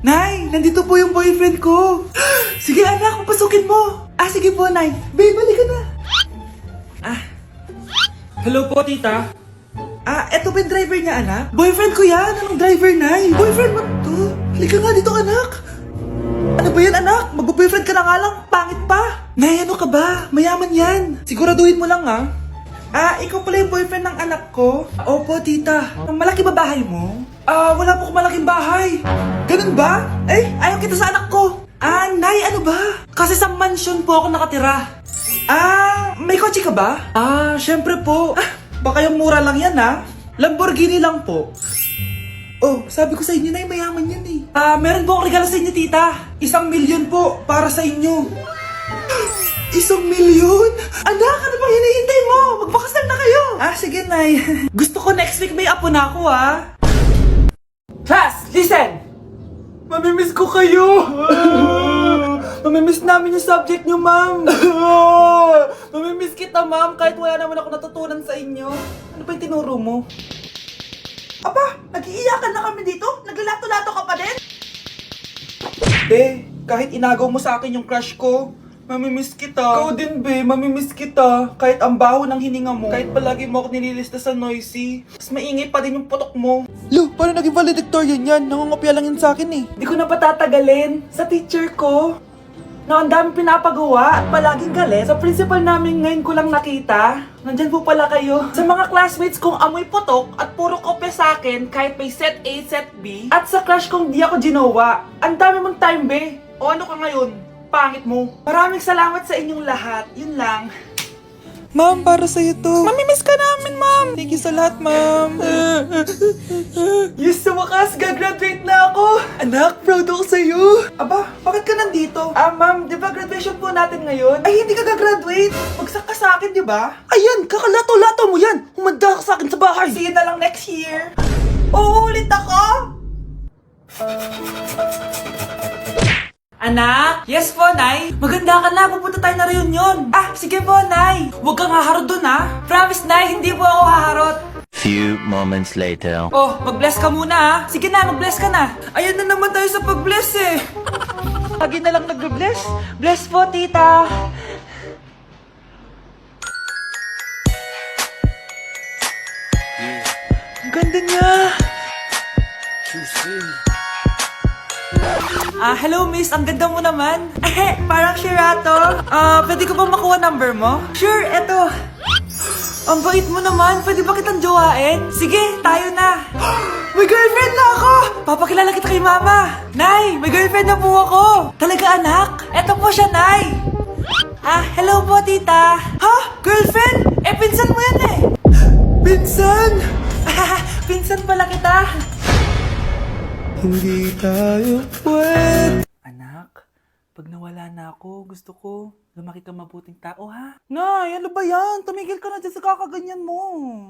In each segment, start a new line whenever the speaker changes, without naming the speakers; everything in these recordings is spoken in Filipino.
Nay, nandito po yung boyfriend ko. Sige anak, papasukin mo. Sige po, Nay. Babe, balik ka na.
Hello po, tita.
Eto ba yung driver niya, anak? Boyfriend ko yan. Anong driver, Nay? Boyfriend mo to? Halika nga dito, anak. Ano ba yan, anak? Magbo-boyfriend ka na nga lang. Pangit pa. Nay, ano ka ba? Mayaman yan. Siguraduhin mo lang, ha? Ikaw pala yung boyfriend ng anak ko? Opo, tita. Malaki ba bahay mo? Wala po akong malaking bahay. Ganun ba? Ayaw kita sa anak ko. Nay, ano ba? Kasi sa mansion po ako nakatira. May kotse ka ba? Syempre po. Baka yung mura lang yan, ha? Lamborghini lang po. Oh, sabi ko sa inyo, Nay, mayaman yan eh. Meron po akong regalo sa inyo, tita. 1,000,000 po para sa inyo. 1,000,000? Anak, ano bang hinihintay mo? Magpakasal na kayo. Sige, Nay. Gusto ko next week may apo na ako, ha? Class, listen! Mamimiss ko kayo! Mamimiss namin yung subject nyo, ma'am. Mamimiss kita, ma'am, kahit wala naman ako natutunan sa inyo. Ano ba yung tinuro mo? Aba, nag-iiyakan na kami dito? Naglalato-lato ka pa din? Kahit inagaw mo sa akin yung crush ko, mamimiss kita. Ikaw din, mamimiss kita. Kahit ang baho ng hininga mo. Kahit palagi mo ako nililista sa noisy. Mas maingay pa din yung putok mo. Lo, paano naging valedictorian yan? Nangungopia lang yun sa akin eh. Di ko na patatagalin. Sa teacher ko, na ang dami pinapagawa at palaging galit. Sa principal namin ngayon ko lang nakita. Nandyan po pala kayo. Sa mga classmates kong amoy putok at puro kopya sa akin kahit may set A, set B. At sa crush kong di ako ginawa. Ang dami mong time, be. O ano ka ngayon? Pangit mo. Maraming salamat sa inyong lahat. Yun lang. Ma'am, para sa'yo to. Mamimiss ka namin, ma'am. Thank you sa lahat, ma'am. Yes, sa wakas, gagraduate na ako. Anak, proud ako sa'yo. Aba, bakit ka nandito? Ma'am, di ba graduation po natin ngayon? Ay, hindi ka gagraduate. Bagsak ka sa akin, di ba? Ayan, kakalato-lato mo yan. Humanda ka sa akin sa bahay. See you na lang next year. Uulit ako. Anak? Yes po, Nay. Maganda ka na. Pupunta tayo na reunion. Sige po, Nay. Huwag kang haharot dun, ha? Promise, Nay. Hindi po ako haharot.
Few moments later.
Oh, mag-bless ka muna, ha? Sige na, mag-bless ka na. Ayan na naman tayo sa pag-bless, eh. Lagi na lang nag-bless. Bless po, tita. Ang ganda niya. Hello miss, ang ganda mo naman. Parang Sherato. Pwede ko ba makuha number mo? Sure, eto. Ang bait mo naman, pwede ba kitang jowain? Sige, tayo na. May girlfriend na ako! Papakilala kita kay mama. Nay, may girlfriend na po ako. Talaga anak? Eto po siya, Nay. Hello po tita. Ha? Girlfriend? Pinsan mo yan eh. Pinsan? Pinsan pala kita. Hindi tayo pwede. Anak, pag nawala na ako, gusto ko lumaki ka mabuting tao, ha? Nay, ano ba yan? Tumigil ka na dyan sa kakaganyan mo.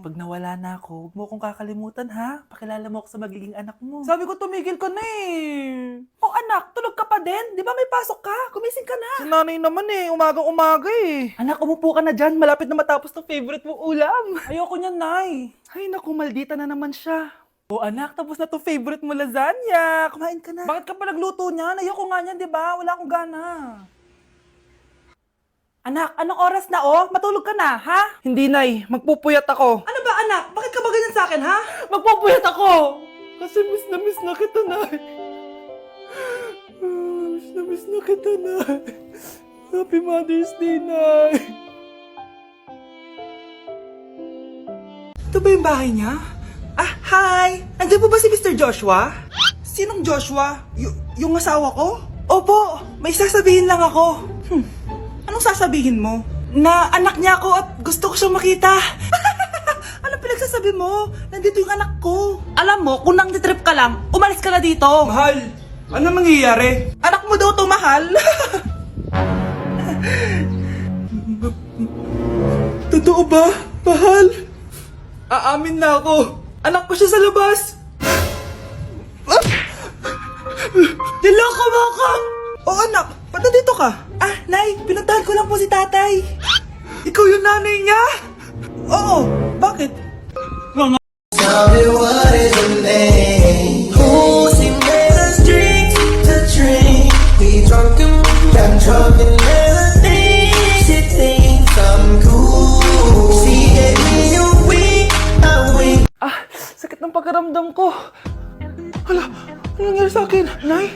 Pag nawala na ako, huwag mo akong kakalimutan, ha? Pakilala mo ako sa magiging anak mo. Sabi ko, tumigil ka na eh. Oh, anak, tulog ka pa din? Di ba may pasok ka? Kumising ka na. Si nanay naman eh, umagang-umaga eh. Anak, umupo ka na dyan. Malapit na matapos ng favorite mong ulam. Ayoko niyan, Nay. Ay, naku, maldita na naman siya. Oh anak, tapos na to favorite mo lasagna. Kumain ka na. Bakit ka pa nagluto niyan? Ayoko nga niyan, di ba? Wala akong gana. Anak, anong oras na Matulog ka na, ha? Hindi, Nay. Magpupuyat ako. Ano ba, anak? Bakit ka ba ganyan sa akin, ha? Magpupuyat ako! Kasi miss na kita, Nay. Miss na kita, Nay. Happy Mother's Day, Nay. Ito ba yung bahay niya? Hi! Nandiyan po ba si Mr. Joshua? Sinong Joshua? Yung asawa ko? Opo, may sasabihin lang ako. Anong sasabihin mo? Na anak niya ako at gusto ko siyang makita. Anong pinagsasabi mo? Nandito yung anak ko. Alam mo, kung nang-trip ka lang, umalis ka na dito. Mahal, ano mangyayari? Anak mo daw to, mahal. Totoo ba, mahal? Aamin na ako. Anak ko siya sa labas! Niloko mo ako! Oh anak, ba't nandito ka? Nay, pinuntahan ko lang po si tatay. Ikaw yung nanay niya? Oo, bakit? Tell me what is your name? Who's in the streets? ko. Hala, ano nangyari sa akin? Nay?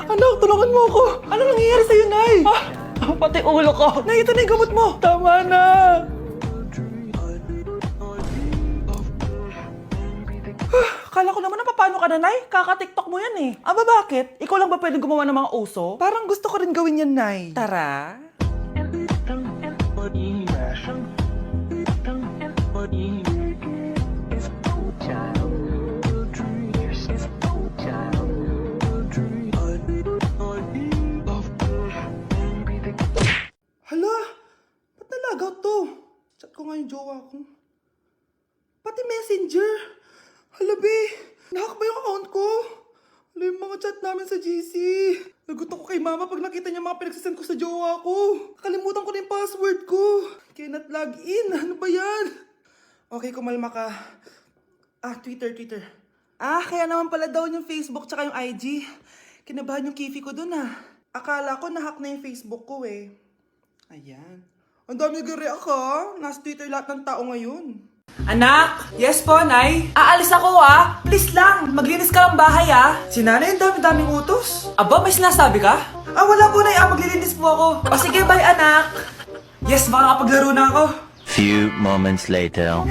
Anak, tulungan mo ako. Ano nangyayari sa'yo, Nay? Pati ulo ko. Nay, ito na yung gamot mo. Tama na. Kala ko naman na paano ka na, Nay? Kaka-tiktok mo yan eh. Aba, bakit? Ikaw lang ba pwedeng gumawa ng mga uso? Parang gusto ko rin gawin yan, Nay. Tara. Hala, ba't nalagaw to? Chat ko nga yung jowa ko. Pati messenger. Hala, be. Nahack ba yung account ko? Hala, yung mga chat namin sa GC. Nagot ako kay mama pag nakita niya mga pinagsasend ko sa jowa ko. Nakalimutan ko na yung password ko. Cannot log in. Ano ba yan? Okay, kumalma ka. Twitter. Kaya naman pala daw yung Facebook tsaka yung IG. Kinabahan yung kifi ko dun Akala ko nahack na yung Facebook ko eh. Ayan. Ang dami nag-react Nasa Twitter lahat ng tao ngayon. Anak! Yes po, Nay? Aalis ako Please lang, maglinis ka ng bahay Si nanay, ang dami-daming utos. Aba, may sinasabi ka? Wala po, Nay. Maglilinis po ako. Sige, bye, anak. Yes, makakapaglaro na ako.
Few moments later.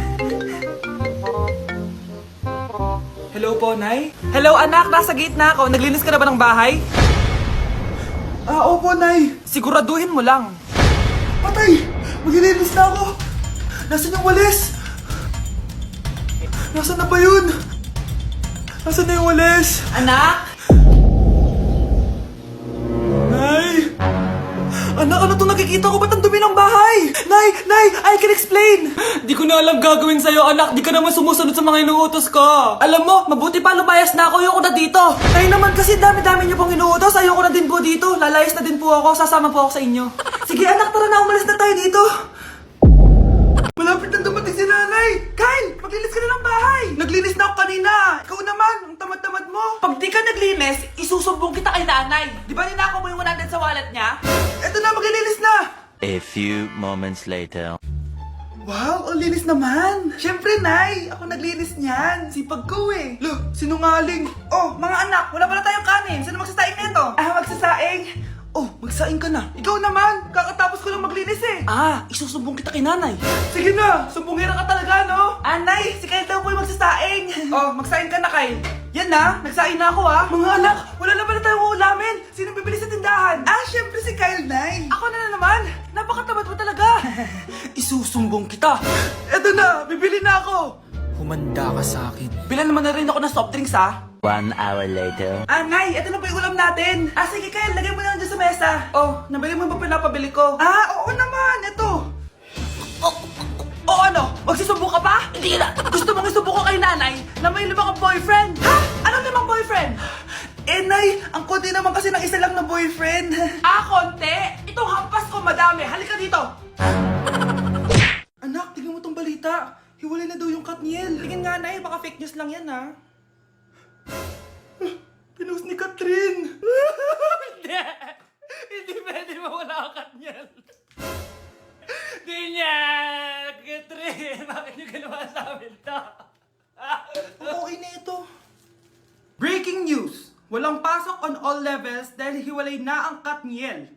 Hello po, Nay? Hello, anak. Nasa gate na ako. Naglinis ka na ba ng bahay? Opo, Nay. Siguraduhin mo lang. Patay! Maglilinis na ako. Nasaan yung walis? Nasaan na ba yun? Nasaan na yung walis? Anak? Nay! Anak, ano itong nakikita ko? Ba't ang dumi ng bahay? Nay! I can explain! Di ko na alam gagawin sa'yo, anak. Di ka naman sumusunod sa mga inuutos ko. Alam mo, mabuti pa lumayas na ako. Ayoko na dito. Nay naman kasi dami-dami niyo pong inuutos. Ayoko na din po dito. Lalayas na din po ako. Sasama po ako sa inyo. Sige, anak, tara na. Umalis na tayo dito. Malapit na dumating si nanay! Kyle! Maglinis ka na ng bahay! Naglinis na ako kanina! Ikaw naman! Ang tamad-tamad mo! Pag di ka naglinis, isusumbong kita kay nanay! Di ba ninakaw mo yung 100 sa wallet niya? Eto na! Maglilinis na!
A few moments later.
Wow! Ang linis naman! Siyempre, Nay! Ako naglinis niyan! Sipag ko eh! Look! Sinungaling! Oh! Mga anak! Wala pala tayong kanin! Sino magsasaing nito? Magsasaing? Oh, magsaing ka na. Ikaw naman, kakatapos ko lang maglinis eh. Isusumbong kita kay nanay. Sige na, sumbongera ka talaga, no? Nay, si Kyle daw po yung magsasaing. Oh, magsaing ka na, Kyle. Yan na, nagsaing na ako Mga anak, wala na pala tayong uulamin. Sino bibili sa tindahan? Syempre si Kyle, Nay. Ako na naman. Napakatamad mo talaga. Isusumbong kita. Eto na, bibili na ako. Humanda ka sa akin. Bilan naman na rin ako ng soft drinks,
1 hour later.
Nay, ito na po yung ulam natin. Sige, Kyle, lagay mo na dyan sa mesa. Oh, nabili mo ba pinapabili ko? Oo naman, ito. Ano? Magsusumbong ka pa? Hindi na. Gusto mong isumbong ko kay nanay na may 5 kang boyfriend? Anong 5 boyfriend? Nay, ang konti naman kasi ng isa lang na boyfriend. Konti? Itong hampas ko madami. Halika dito. Anak, tingnan mo tong balita. Hiwalay na daw yung Katniel. Tingin nga, Nay, baka fake news lang yan, Pinost ni Catherine! Hindi pwede mawala ang Katniel. Di niya! Catherine! Bakit niyo ginawa sa amin to? Okay na ito. Breaking news! Walang pasok on all levels dahil hiwalay na ang Katniel.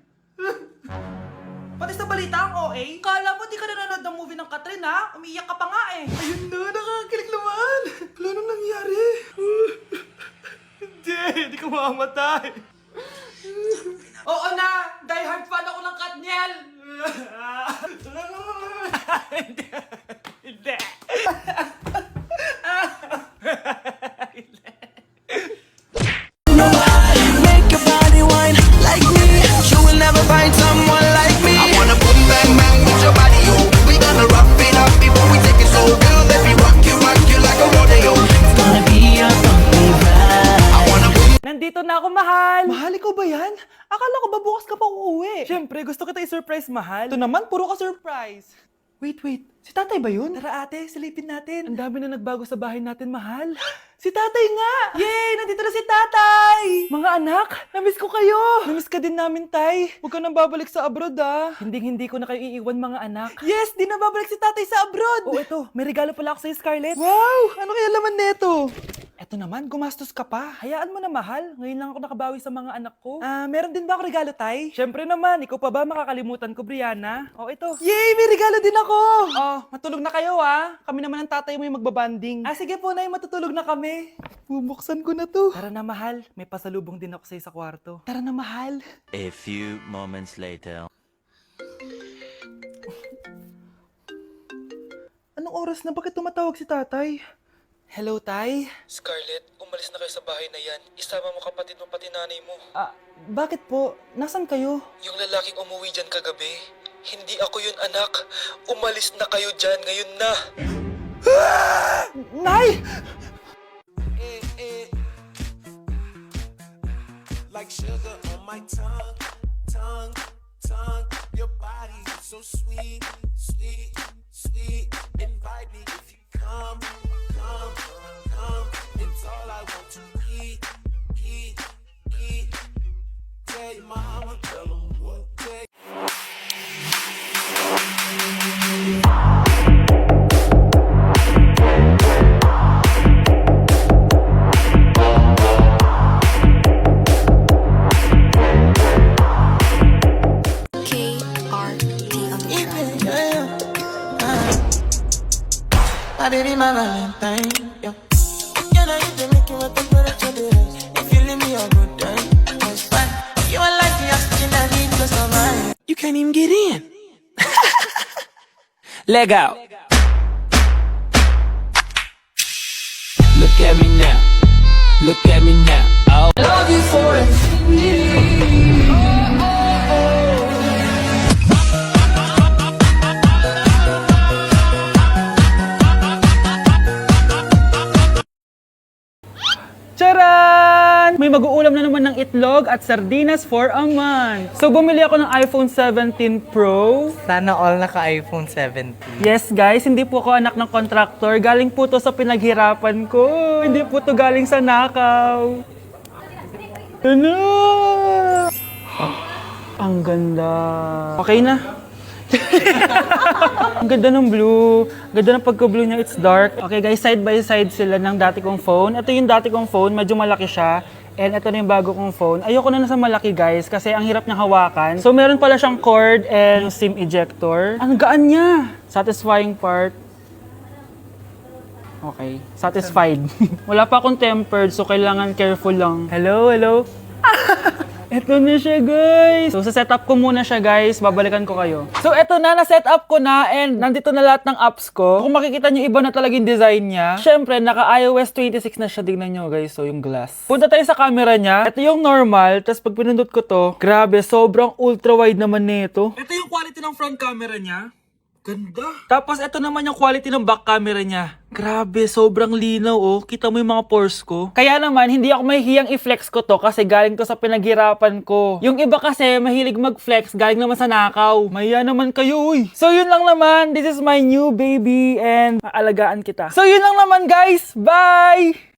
Pati sa balita ang OA, kala mo di ka nanonood ng movie ng Catherine Umiiyak ka pa nga eh. Ayun na, nakakakilig naman. Wala nang nangyari. Hindi ka mamamatay. Oo na, die hard fan ako ng Katniel. Hindi.
Make your body wine like me. You will never find someone like me. I wanna boom bang bang with your body, yo. We gonna rock it up before we take it slow. Girl, let me rock you like a rodeo. It's gonna be a bumpy ride. I wanna boom.
Nandito na ako, mahal. Mahal, ikaw ba yan? Akala ko ba bukas ka pa uuwi? Siyempre, gusto kita i-surprise, mahal. Ito naman, puro ka surprise. Wait. Si tatay ba yun? Tara ate, silipin natin. Ang dami na nagbago sa bahay natin, mahal. Si tatay nga! Yay! Nandito na si tatay! Mga anak! Namiss ko kayo! Namiss ka din namin, Tay. Huwag ka nang babalik sa abroad, ah. Hindi ko na kayo iiwan, mga anak. Yes! Di na babalik si tatay sa abroad! Oh, ito. May regalo pala ako sa'yo, Scarlett. Wow! Ano kaya laman neto? Eto naman, gumastos ka pa. Hayaan mo na, mahal. Ngayon lang ako nakabawi sa mga anak ko. Meron din ba ako regalo, Tay? Syempre naman, ikaw pa ba makakalimutan ko, Brianna? Oh, ito. Yay! May regalo din ako! Oh, matulog na kayo, ah. Kami naman ang tatay mo yung magbabanding. Sige po, Nay, matutulog na kami. Bubuksan ko na to. Tara na, mahal. May pasalubong din ako sa'yo sa kwarto. Tara na, mahal.
A few moments later.
Anong oras na? Bakit tumatawag si tatay? Hello, Tay?
Scarlett, umalis na kayo sa bahay na yan. Isama mo kapatid mo pati nanay mo.
Bakit po? Nasaan kayo?
Yung lalaking umuwi dyan kagabi, hindi ako yun, anak. Umalis na kayo dyan ngayon na.
Nay!
Like sugar on my tongue, tongue, tongue. Your body is so sweet, sweet, sweet. Invite me if you come, come, come. It's all I want to eat, eat, eat. Tell your mama, tell them what.
KRT on the track.
My baby, my Valentine, yeah. Can I hit the make you a temperature rise? If you leave me a good time, that's fine. You are like the oxygen I need to survive. You can't even get in. Leg out. Look at me now. Look at me now. Oh. I love you for it.
Charan! May mag-uulam na naman ng itlog at sardinas for a month. So, bumili ako ng iPhone 17 Pro.
Sana all naka-iPhone 17.
Yes, guys, hindi po ako anak ng contractor. Galing po to sa pinaghirapan ko. Hindi po to galing sa nakaw. Ano? Ang ganda. Okay na. Ang ganda ng blue. Ganda ng pagka-blue niya. It's dark. Okay guys, side by side sila ng dati kong phone. Ito yung dati kong phone. Medyo malaki siya. And ito na yung bago kong phone. Ayoko na nasa malaki guys kasi ang hirap niyang hawakan. So meron pala siyang cord and yung SIM ejector. Ang gaan niya. Satisfying part. Okay. Satisfied. Wala pa akong tempered so kailangan careful lang. Hello, hello. Ito na siya, guys. So, sa setup ko muna siya, guys. Babalikan ko kayo. So, ito na. Na-setup ko na and nandito na lahat ng apps ko. Kung makikita nyo, iba na talaga yung design niya. Siyempre, naka-iOS 26 na siya. Tignan nyo, guys. So, yung glass. Punta tayo sa camera niya. Ito yung normal. Tapos, pag pinundot ko to, grabe, sobrang ultra-wide naman nito. Ito yung quality ng front camera niya. Ganda. Tapos, ito naman yung quality ng back camera niya. Grabe, sobrang linaw oh. Kita mo yung mga pores ko. Kaya naman, hindi ako mahihiyang i-flex ko to kasi galing to sa pinaghirapan ko. Yung iba kasi, mahilig mag-flex, galing naman sa nakaw. Mahiya naman kayo, uy. So yun lang naman, this is my new baby and aalagaan kita. So yun lang naman guys, bye!